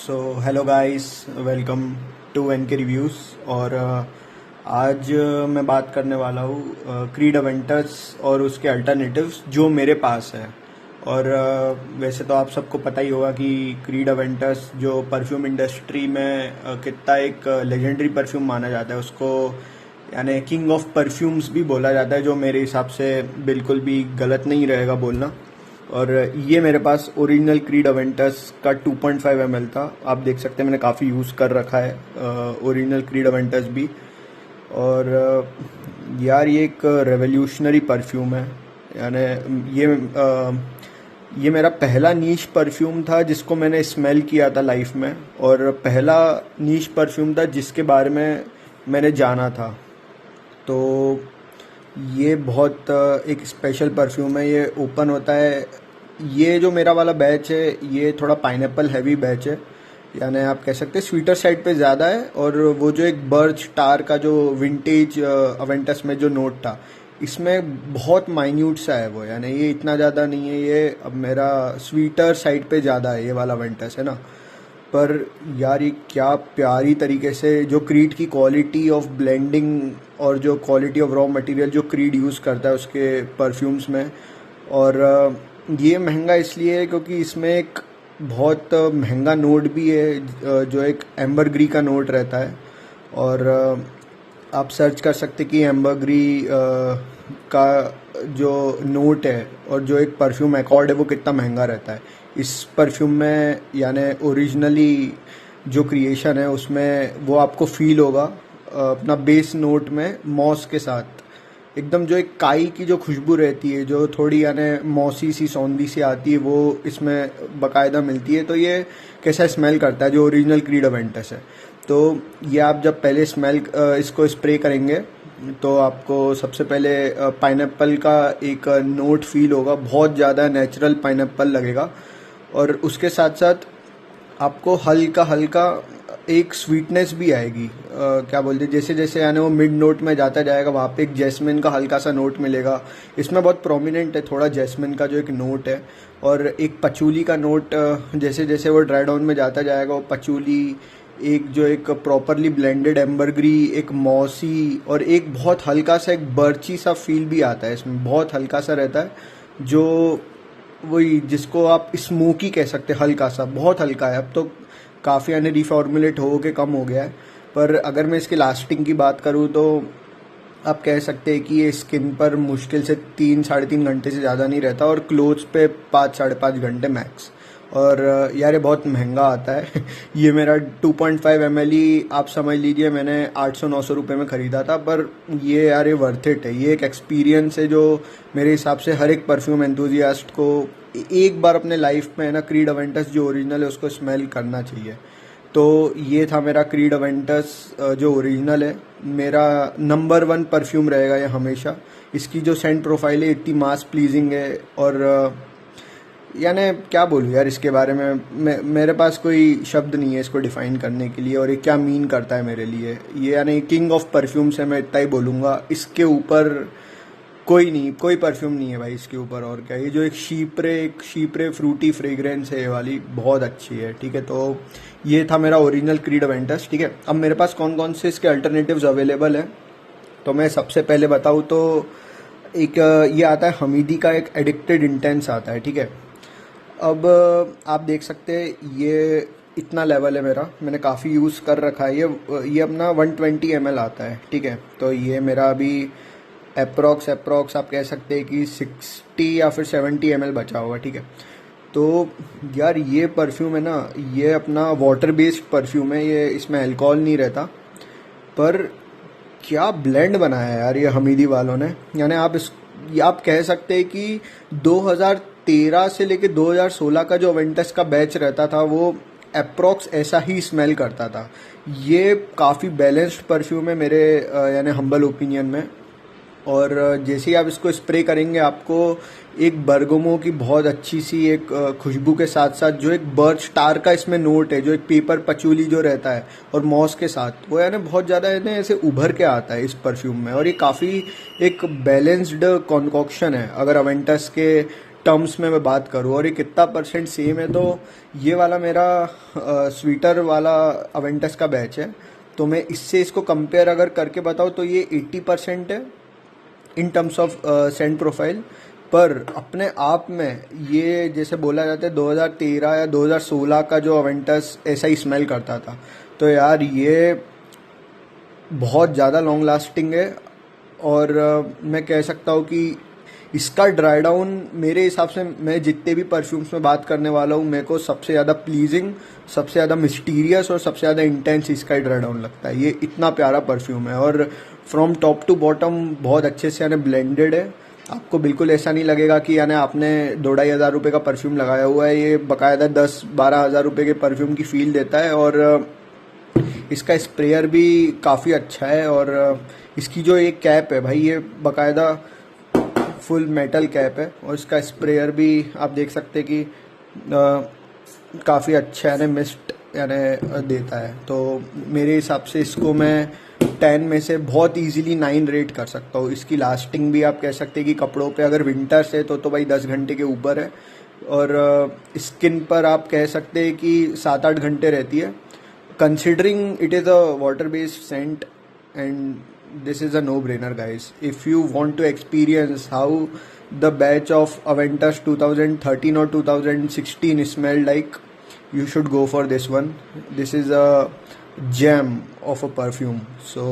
So hello guys, welcome to NK reviews. और आज मैं बात करने वाला हूँ क्रीड अवेंटर्स और उसके अल्टरनेटिव्स जो मेरे पास है। और वैसे तो आप सबको पता ही होगा कि क्रीड अवेंटर्स जो परफ्यूम इंडस्ट्री में कितना एक लेजेंडरी परफ्यूम माना जाता है, उसको यानी किंग ऑफ परफ्यूम्स भी बोला जाता है, जो मेरे हिसाब से बिल्कुल भी गलत नहीं रहेगा बोलना। और ये मेरे पास ओरिजिनल क्रीड अवेंटस का 2.5 ml था। आप देख सकते हैं मैंने काफ़ी यूज़ कर रखा है ओरिजिनल क्रीड अवेंटस भी। और यार ये एक रेवोल्यूशनरी परफ्यूम है। यानी ये मेरा पहला नीश परफ्यूम था जिसको मैंने स्मेल किया था लाइफ में, और पहला नीश परफ्यूम था जिसके बारे में मैंने जाना था। तो ये बहुत एक स्पेशल परफ्यूम है। ये ओपन होता है, ये जो मेरा वाला बैच है ये थोड़ा पाइनएप्पल हैवी बैच है, यानी आप कह सकते हैं स्वीटर साइड पे ज़्यादा है। और वो जो एक बर्च टार का जो विंटेज अवेंटस में जो नोट था, इसमें बहुत माइन्यूट सा है वो, यानी ये इतना ज़्यादा नहीं है। ये अब मेरा स्वीटर साइड पे ज़्यादा है ये वाला अवेंटस है ना। पर यार ये क्या प्यारी तरीके से जो क्रीड की क्वालिटी ऑफ ब्लेंडिंग और जो क्वालिटी ऑफ रॉ मटेरियल जो क्रीड यूज़ करता है उसके परफ्यूम्स में। और ये महंगा इसलिए है क्योंकि इसमें एक बहुत महंगा नोट भी है, जो एक एम्बरग्री का नोट रहता है। और आप सर्च कर सकते कि एम्बरग्री का जो नोट है और जो एक परफ्यूम एकॉर्ड है वो कितना महंगा रहता है। इस परफ्यूम में यानी ओरिजिनली जो क्रिएशन है उसमें वो आपको फील होगा अपना बेस नोट में मॉस के साथ, एकदम जो एक काई की जो खुशबू रहती है जो थोड़ी यानी मौसी सी सौंधी सी आती है, वो इसमें बाकायदा मिलती है। तो ये कैसा स्मेल करता है जो ओरिजिनल क्रीड अवेंटस है। तो ये आप जब पहले स्मेल इसको स्प्रे करेंगे तो आपको सबसे पहले पाइनएप्पल का एक नोट फील होगा, बहुत ज़्यादा नेचुरल पाइनएप्पल लगेगा। और उसके साथ साथ आपको हल्का हल्का एक स्वीटनेस भी आएगी। क्या बोलते हैं, जैसे जैसे यानी वो मिड नोट में जाता जाएगा वहाँ पे एक जैस्मिन का हल्का सा नोट मिलेगा। इसमें बहुत प्रोमिनेंट है थोड़ा जैस्मिन का जो एक नोट है। और एक पचूली का नोट, जैसे जैसे वो ड्राई डाउन में जाता जाएगा वो पचूली, एक जो एक प्रॉपरली ब्लेंडेड एम्बरग्री, एक मॉसी, और एक बहुत हल्का सा एक बर्ची सा फील भी आता है इसमें, बहुत हल्का सा रहता है जो वही जिसको आप स्मोकी कह सकते हैं, हल्का सा, बहुत हल्का है। अब तो काफ़ी यानी रिफॉर्मुलेट हो के कम हो गया है। पर अगर मैं इसकी लास्टिंग की बात करूँ तो आप कह सकते हैं कि ये स्किन पर मुश्किल से 3-3.5 घंटे से ज़्यादा नहीं रहता, और क्लोथ्स पे 5-5.5 घंटे मैक्स। और यार ये बहुत महंगा आता है ये मेरा 2.5 ml ही आप समझ लीजिए मैंने 800-900 रुपये में ख़रीदा था। पर ये यार ये वर्थ इट है। ये एक एक्सपीरियंस है जो मेरे हिसाब से हर एक परफ्यूम एंथुजियास्ट को एक बार अपने लाइफ में है ना क्रीड अवेंटस जो ओरिजिनल है उसको स्मेल करना चाहिए। तो ये था मेरा क्रीड अवेंटस जो ओरिजिनल है। मेरा नंबर 1 परफ्यूम रहेगा ये हमेशा। इसकी जो सेंट प्रोफाइल है इतनी मास प्लीजिंग है, और यानी क्या बोलूँ यार इसके बारे में, मेरे पास कोई शब्द नहीं है इसको डिफ़ाइन करने के लिए, और ये क्या मीन करता है मेरे लिए। ये यानी किंग ऑफ परफ्यूम से मैं इतना ही बोलूँगा, इसके ऊपर कोई नहीं, कोई परफ्यूम नहीं है भाई इसके ऊपर। और क्या, ये जो एक शीप्रे फ्रूटी फ्रेग्रेंस है ये वाली बहुत अच्छी है। ठीक है, तो ये था मेरा ओरिजिनल क्रीड अवेंटस। ठीक है, अब मेरे पास कौन कौन से इसके अल्टरनेटिव्स अवेलेबल हैं, तो मैं सबसे पहले बताऊँ तो एक ये आता है हमीदी का, एक एडिक्टेड इंटेंस आता है। ठीक है, अब आप देख सकते हैं ये इतना लेवल है मेरा, मैंने काफ़ी यूज़ कर रखा है। ये अपना 120 ml आता है। ठीक है, तो ये मेरा अभी अप्रॉक्स आप कह सकते हैं कि 60 या फिर 70 ml बचा होगा। ठीक है, तो यार ये परफ्यूम है ना, ये अपना वाटर बेस्ड परफ्यूम है, ये इसमें अल्कोहल नहीं रहता। पर क्या ब्लेंड बनाया है यार ये हमीदी वालों ने। यानी आप कह सकते हैं कि 2013 से लेके 2016 का जो अवेंटस का बैच रहता था वो अप्रॉक्स ऐसा ही स्मेल करता था। ये काफ़ी बैलेंस्ड परफ्यूम है मेरे यानी हम्बल ओपिनियन में। और जैसे ही आप इसको स्प्रे करेंगे आपको एक बरगमो की बहुत अच्छी सी एक खुशबू के साथ साथ जो एक बर्च टार का इसमें नोट है, जो एक पेपर पचूली जो रहता है और मॉस के साथ, वो यानी बहुत ज़्यादा है ना ऐसे उभर के आता है इस परफ्यूम में। और ये काफ़ी एक बैलेंस्ड कॉन्कॉक्शन है। अगर अवेंटस के टर्म्स में मैं बात करूँ और ये कितना परसेंट सेम है, तो ये वाला मेरा स्वीटर वाला अवेंटस का बैच है, तो मैं इससे इसको कंपेयर अगर करके बताऊँ तो ये 80% है in terms of Saint profile. पर अपने आप में ये जैसे बोला जाता है 2013 या 2016 का जो अवेंटस ऐसा ही स्मेल करता था, तो यार ये बहुत ज़्यादा लॉन्ग लास्टिंग है। और मैं कह सकता हूँ कि इसका ड्राई डाउन मेरे हिसाब से, मैं जितने भी परफ्यूम्स में बात करने वाला हूँ, मेरे को सबसे ज़्यादा प्लीजिंग, सबसे ज़्यादा मिस्टीरियस और सबसे ज़्यादा इंटेंस इसका ही ड्राई डाउन लगता है। ये इतना प्यारा परफ्यूम है और फ्रॉम टॉप टू बॉटम बहुत अच्छे से यानी ब्लेंडेड है। आपको बिल्कुल ऐसा नहीं लगेगा कि यानी आपने 2-2.5 हज़ार रुपये का परफ्यूम लगाया हुआ है। ये बाकायदा 10-12 हज़ार रुपये के परफ्यूम की फील देता है। और इसका स्प्रेयर भी काफ़ी अच्छा है। और इसकी जो एक कैप है भाई, ये बाकायदा फुल मेटल कैप है और इसका स्प्रेयर भी आप देख सकते हैं कि काफ़ी अच्छा यानी मिस्ट यानी देता है। तो मेरे हिसाब से इसको मैं 10 में से बहुत इजीली 9 रेट कर सकता हूँ। इसकी लास्टिंग भी आप कह सकते हैं कि कपड़ों पे अगर विंटर्स है तो भाई 10 घंटे के ऊपर है। और स्किन पर आप कह सकते हैं कि 7-8 घंटे रहती है, considering it is a water based scent. And this is a no-brainer, guys. If you want to experience how the batch of Aventus 2013 or 2016 smelled like, you should go for this one. This is a gem of a perfume. So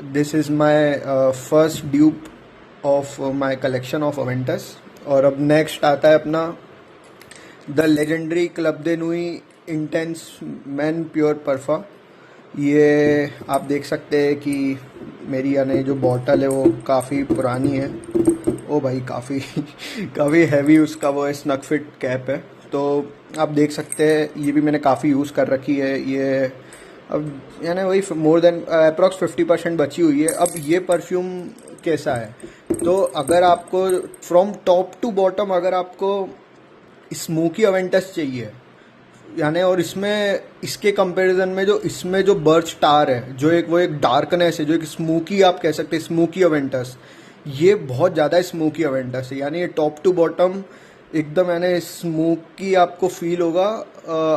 this is my first dupe of my collection of Aventus. और अब next आता है अपना the legendary Club de Nuit Intense Man Pure Parfum. ये आप देख सकते हैं कि मेरी यानी जो बॉटल है वो काफ़ी पुरानी है। ओ भाई काफ़ी काफ़ी हैवी उसका वो स्नग फिट कैप है। तो आप देख सकते हैं ये भी मैंने काफ़ी यूज़ कर रखी है। ये अब यानी वही मोर देन अप्रॉक्स 50% बची हुई है। अब ये परफ्यूम कैसा है, तो अगर आपको फ्रॉम टॉप टू बॉटम अगर आपको स्मोकी अवेंटस चाहिए यानी, और इसमें इसके कंपैरिजन में जो इसमें जो बर्च टार है, जो एक वो एक डार्कनेस है, जो एक स्मोकी आप कह सकते हैं स्मोकी अवेंटस, ये बहुत ज़्यादा स्मोकी अवेंटस है। यानी ये टॉप टू बॉटम एकदम यानी स्मोकी आपको फील होगा।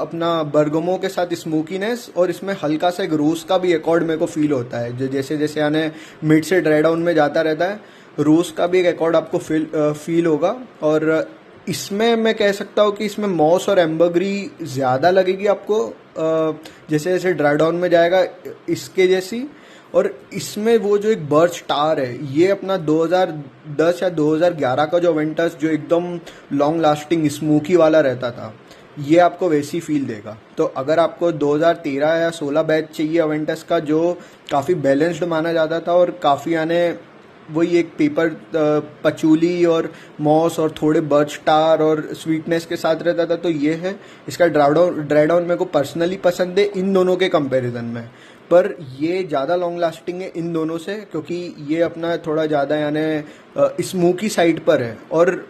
अपना बर्गमो के साथ स्मोकीनेस और इसमें हल्का सा एक रोज का भी एकॉर्ड मेरे को फील होता है। जो जैसे जैसे यानी मिड से ड्राई डाउन में जाता रहता है, रोज का भी एक एकॉर्ड आपको फील होगा। और इसमें मैं कह सकता हूँ कि इसमें मॉस और एम्बरग्री ज़्यादा लगेगी आपको जैसे जैसे ड्राई डाउन में जाएगा इसके जैसी। और इसमें वो जो एक बर्च टार है, ये अपना 2010 या 2011 का जो अवेंटस जो एकदम लॉन्ग लास्टिंग स्मोकी वाला रहता था, ये आपको वैसी फील देगा। तो अगर आपको 2013 या 16 बैच चाहिए अवेंटस का, जो काफ़ी बैलेंस्ड माना जाता था और काफ़ी यानी वही एक पेपर पचूली और मॉस और थोड़े बर्च टार और स्वीटनेस के साथ रहता था, तो ये है। इसका ड्राई डाउन मेरे को पर्सनली पसंद है इन दोनों के कंपैरिजन में, पर ये ज़्यादा लॉन्ग लास्टिंग है इन दोनों से, क्योंकि ये अपना थोड़ा ज़्यादा यानी स्मोकी साइड पर है। और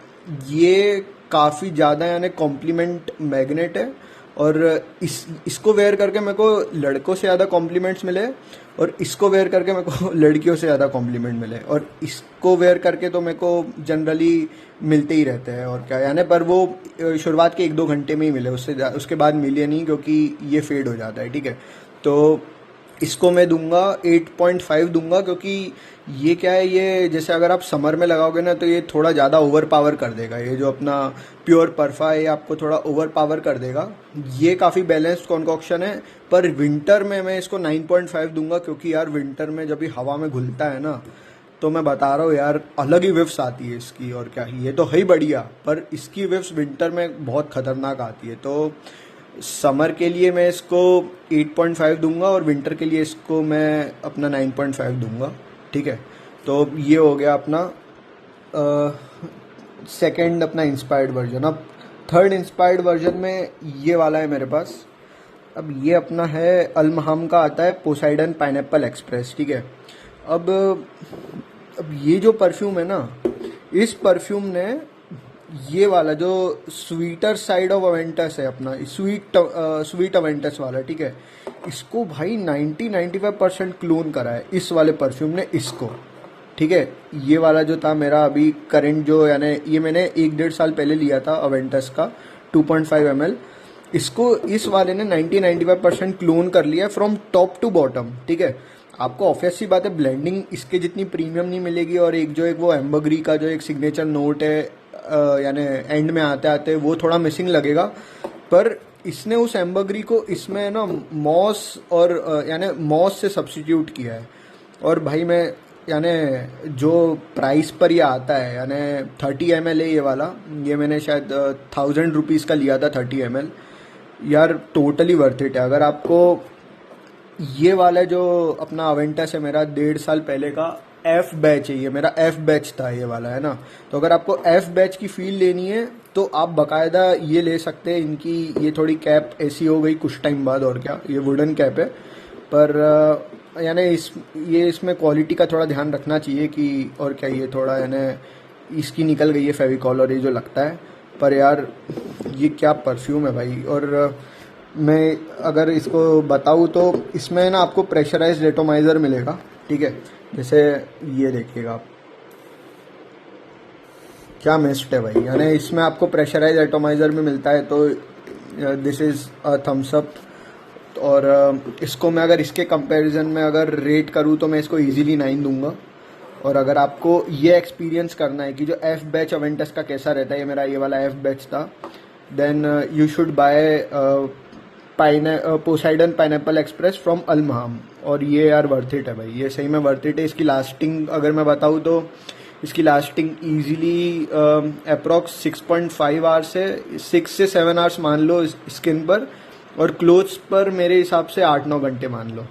ये काफ़ी ज़्यादा यानी कॉम्प्लीमेंट मैग्नेट है। और इसको वेयर करके मेरे को लड़कों से ज़्यादा कॉम्प्लीमेंट्स मिले और इसको वेयर करके मेरे को लड़कियों से ज़्यादा कॉम्प्लीमेंट मिले। और इसको वेयर करके तो मेरे को जनरली मिलते ही रहते हैं और क्या यानी, पर वो शुरुआत के 1-2 घंटे में ही मिले, उसके बाद मिले नहीं, क्योंकि ये फेड हो जाता है। ठीक है, तो इसको मैं दूंगा 8.5 दूंगा, क्योंकि ये क्या है, ये जैसे अगर आप समर में लगाओगे ना तो ये थोड़ा ज़्यादा ओवर पावर कर देगा। ये जो अपना प्योर परफा है ये आपको थोड़ा ओवर पावर कर देगा। ये काफ़ी बैलेंस्ड कॉन्कॉक्शन है, पर विंटर में मैं इसको 9.5 दूंगा, क्योंकि यार विंटर में जब ये हवा में घुलता है ना, तो मैं बता रहा हूँ यार अलग ही विफ्स आती है इसकी। और क्या, ये तो है ही बढ़िया, पर इसकी विफ्स विंटर में बहुत खतरनाक आती है। तो समर के लिए मैं इसको 8.5 दूंगा और विंटर के लिए इसको मैं अपना 9.5 दूंगा। ठीक है, तो ये हो गया अपना सेकंड अपना इंस्पायर्ड वर्जन। अब थर्ड इंस्पायर्ड वर्जन में ये वाला है मेरे पास। अब ये अपना है अल्महाम का आता है पोसाइडन पाइनएप्पल एक्सप्रेस। ठीक है, अब ये जो परफ्यूम है ना, इस परफ्यूम ने ये वाला जो स्वीटर साइड ऑफ अवेंटस है अपना स्वीट अवेंटस वाला, ठीक है, इसको भाई 90-95% क्लोन करा है इस वाले परफ्यूम ने इसको। ठीक है। ये वाला जो था मेरा अभी करंट जो, यानी ये मैंने 1-1.5 साल पहले लिया था अवेंटस का 2.5 ml। इसको इस वाले ने 90-95% क्लोन कर लिया फ्रॉम टॉप टू बॉटम, ठीक है। आपको ऑब्वियस सी बात है ब्लेंडिंग इसके जितनी प्रीमियम नहीं मिलेगी, और एक वो एम्बरग्री का जो एक सिग्नेचर नोट है यानी एंड में आते आते वो थोड़ा मिसिंग लगेगा, पर इसने उस एम्बरग्री को इसमें ना मॉस और यानी मॉस से सब्स्टिट्यूट किया है। और भाई मैं यानी जो प्राइस पर ये आता है यानी 30 ml है ये वाला, ये मैंने शायद 1000 रुपीज़ का लिया था 30 ml। यार टोटली वर्थ इट है। अगर आपको ये वाला जो अपना अवेंटस है मेरा 1.5 साल पहले का एफ बैच है, ये मेरा एफ बैच था ये वाला, है ना। तो अगर आपको एफ बैच की फील लेनी है तो आप बकायदा ये ले सकते हैं। इनकी ये थोड़ी कैप ऐसी हो गई कुछ टाइम बाद, और क्या, ये वुडन कैप है, पर यानी इसमें क्वालिटी का थोड़ा ध्यान रखना चाहिए कि, और क्या, ये थोड़ा यानी इसकी निकल गई है फेविकॉल और ये जो लगता है। पर यार ये क्या परफ्यूम है भाई। और मैं अगर इसको बताऊँ तो इसमें ना आपको प्रेशराइज्ड एटोमाइज़र मिलेगा, ठीक है। जैसे ये देखिएगा आप, क्या मिस्ट है भाई, यानी इसमें आपको प्रेशराइज एटोमाइज़र में मिलता है, तो this is a thumbs up. और इसको मैं अगर इसके कंपैरिजन में अगर रेट करूँ तो मैं इसको इजीली 9 दूंगा। और अगर आपको ये एक्सपीरियंस करना है कि जो एफ बैच अवेंटस का कैसा रहता है, ये मेरा ये वाला एफ बैच था, then you should buy Poseidon Pineapple Express from अल-महाम। और ये यार वर्थ इट है भाई, ये सही में वर्थ इट है। इसकी लास्टिंग अगर मैं बताऊँ तो इसकी लास्टिंग ईजिली अप्रॉक्स 6.5 आवर्स है, 6 से 7 आवर्स मान लो स्किन पर, और क्लोथ्स पर मेरे हिसाब से 8-9 घंटे मान लो।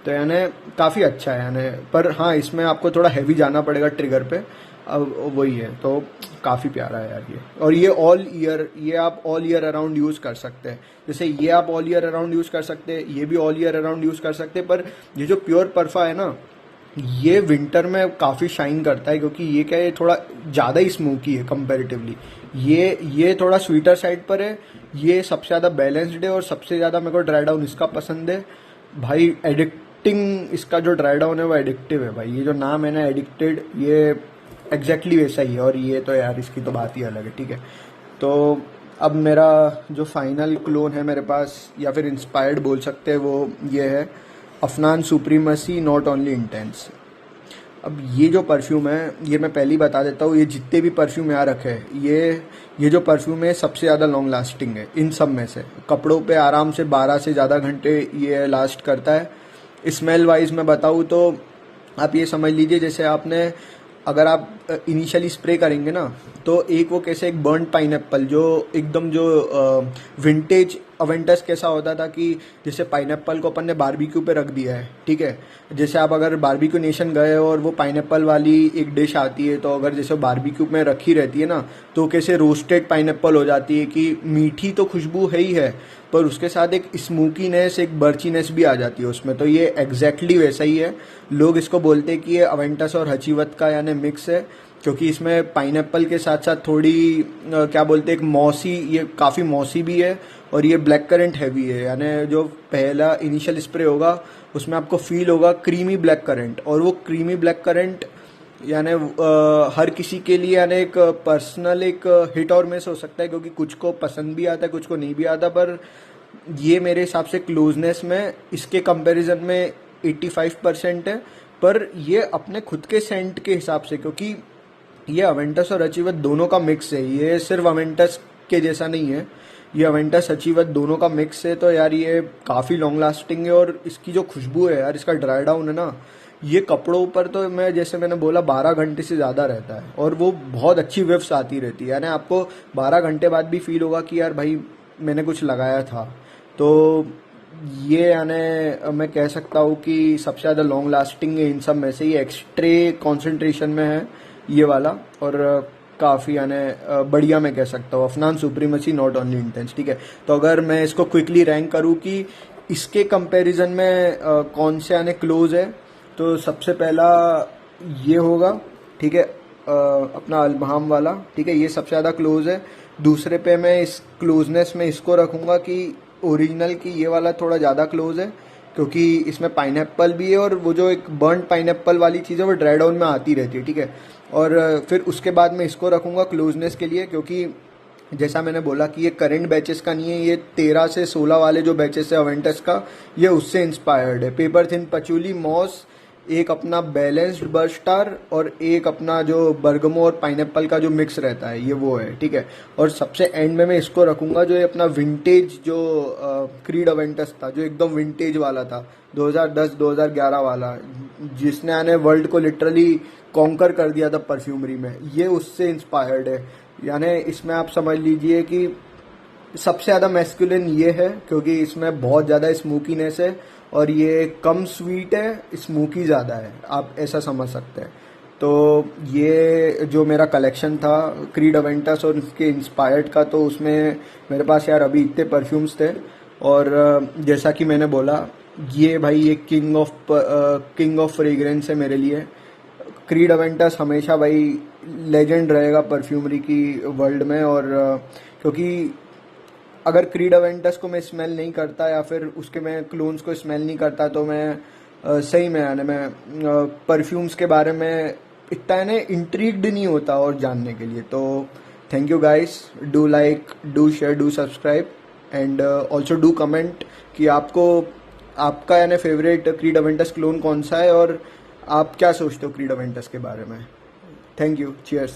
तो यानी काफ़ी अच्छा है यानी। पर हाँ, इसमें आपको थोड़ा हैवी जाना पड़ेगा ट्रिगर पे, अब वही है। तो काफ़ी प्यारा है यार ये। और ये ऑल ईयर, ये आप ऑल ईयर अराउंड यूज़ कर सकते हैं। जैसे ये आप ऑल ईयर अराउंड यूज़ कर सकते हैं, ये भी ऑल ईयर अराउंड यूज़ कर सकते हैं। पर ये जो प्योर परफा है ना, ये विंटर में काफ़ी शाइन करता है, क्योंकि ये क्या है, थोड़ा ज़्यादा ही स्मोकी है कंपैरेटिवली। ये थोड़ा स्वीटर साइड पर है, ये सबसे ज़्यादा बैलेंस्ड है, और सबसे ज़्यादा मेरे को ड्राई डाउन इसका पसंद है भाई। एडिक्टिंग इसका जो ड्राई डाउन है वो एडिक्टिव है भाई। ये जो नाम है ना एडिक्टेड, ये एग्जैक्टली वैसा ही है। और ये तो यार इसकी तो बात ही अलग है, ठीक है। तो अब मेरा जो फाइनल क्लोन है मेरे पास, या फिर इंस्पायर्ड बोल सकते हैं, वो ये है Afnan supremacy not only intense. अब ये जो परफ्यूम है, ये मैं पहले ही बता देता हूँ, ये जितने भी परफ्यूम यहाँ रखे हैं, ये जो परफ्यूम है सबसे ज़्यादा लॉन्ग लास्टिंग है इन सब में से। कपड़ों पे आराम से 12 से ज़्यादा घंटे ये लास्ट करता है। स्मेल वाइज मैं बताऊँ तो आप ये समझ लीजिए, जैसे आपने अगर आप इनिशियली स्प्रे करेंगे ना, तो एक वो कैसे एक बर्न पाइनएप्पल, जो एकदम जो विंटेज अवेंटस कैसा होता था कि जैसे पाइनएप्पल को अपन ने बारबेक्यू पे रख दिया है, ठीक है। जैसे आप अगर बारबेक्यू नेशन गए और वो पाइनएप्पल वाली एक डिश आती है, तो अगर जैसे बारबेक्यू में रखी रहती है ना, तो कैसे रोस्टेड पाइनएप्पल हो जाती है कि मीठी तो खुशबू है ही है, पर उसके साथ एक स्मोकीनेस, एक बर्चीनेस भी आ जाती है उसमें। तो ये एग्जैक्टली वैसा ही है। लोग इसको बोलते हैं कि ये अवेंटस और हचीवत का यानी मिक्स है, क्योंकि इसमें पाइनएप्पल के साथ साथ थोड़ी क्या बोलते हैं, एक मॉसी, ये काफ़ी मॉसी भी है, और ये ब्लैक करंट हैवी है। यानी जो पहला इनिशियल स्प्रे होगा उसमें आपको फील होगा क्रीमी ब्लैक करंट, और वो क्रीमी ब्लैक करंट यानी हर किसी के लिए यानी एक पर्सनल एक हिट और मिस हो सकता है, क्योंकि कुछ को पसंद भी आता है, कुछ को नहीं भी आता। पर ये मेरे हिसाब से क्लोजनेस में इसके कंपैरिजन में 85% है। पर ये अपने खुद के सेंट के हिसाब से, क्योंकि ये अवेंटस और अचीवत दोनों का मिक्स है, ये सिर्फ अवेंटस के जैसा नहीं है, ये अवेंटस अचीवत दोनों का मिक्स है। तो यार ये काफ़ी लॉन्ग लास्टिंग है, और इसकी जो खुशबू है यार, इसका ड्राई डाउन है ना, ये कपड़ों पर तो मैं जैसे मैंने बोला 12 घंटे से ज़्यादा रहता है, और वो बहुत अच्छी विफ्स आती रहती है। यानी आपको 12 घंटे बाद भी फील होगा कि यार भाई मैंने कुछ लगाया था। तो ये यानी मैं कह सकता हूँ कि सबसे ज़्यादा लॉन्ग लास्टिंग है इन सब में से, ये एक्सट्रे कॉन्सेंट्रेशन में है ये वाला, और काफ़ी यानी बढ़िया मैं कह सकता हूँ। Afnan supremacy not only intense, ठीक है। तो अगर मैं इसको क्विकली रैंक करूँ कि इसके कंपैरिजन में कौन से यानी क्लोज है, तो सबसे पहला ये होगा, ठीक है, अपना अल-महाम वाला, ठीक है, ये सबसे ज़्यादा क्लोज है। दूसरे पे मैं इस क्लोजनेस में इसको रखूँगा कि ओरिजिनल की ये वाला थोड़ा ज़्यादा क्लोज है। क्योंकि इसमें पाइनएप्पल भी है, और वो जो एक बर्न्ड पाइनएप्पल वाली चीज़ है वो ड्राई डाउन में आती रहती है, ठीक है। और फिर उसके बाद मैं इसको रखूँगा क्लोजनेस के लिए, क्योंकि जैसा मैंने बोला कि ये करंट बैचेस का नहीं है, ये 13 से 16 वाले जो बैचेस है अवेंटस का, ये उससे इंस्पायर्ड है। पेपर थिन पचूली मॉस, एक अपना बैलेंस्ड बर्स्टार, और एक अपना जो बर्गमो और पाइनएप्पल का जो मिक्स रहता है, ये वो है, ठीक है। और सबसे एंड में मैं इसको रखूंगा जो ये अपना विंटेज जो क्रीड अवेंटस था, जो एकदम विंटेज वाला था, 2010-2011 वाला, जिसने आने वर्ल्ड को लिटरली कॉन्कर कर दिया था परफ्यूमरी में, ये उससे इंस्पायर्ड है। यानी इसमें आप समझ लीजिए कि सबसे ज़्यादा मैस्कुलिन ये है, क्योंकि इसमें बहुत ज़्यादा स्मोकीनेस है, और ये कम स्वीट है, स्मोकी ज़्यादा है, आप ऐसा समझ सकते हैं। तो ये जो मेरा कलेक्शन था क्रीड अवेंटस और उसके इंस्पायर्ड का, तो उसमें मेरे पास यार अभी इतने परफ्यूम्स थे। और जैसा कि मैंने बोला, ये भाई एक किंग ऑफ फ्रेग्रेंस है मेरे लिए। क्रीड अवेंटस हमेशा भाई लेजेंड रहेगा परफ्यूमरी की वर्ल्ड में। और क्योंकि अगर क्रीड अवेंटस को मैं स्मेल नहीं करता, या फिर उसके मैं क्लोन्स को स्मेल नहीं करता, तो मैं सही में आने में परफ्यूम्स के बारे में इतना है इंट्रीग्ड नहीं होता और जानने के लिए। तो thank you guys, do like, do share, do subscribe, and also do comment कि आपका यानी फेवरेट क्रीड अवेंटस क्लोन कौन सा है, और आप क्या सोचते हो क्रीड अवेंटस के बारे में। Thank you, cheers.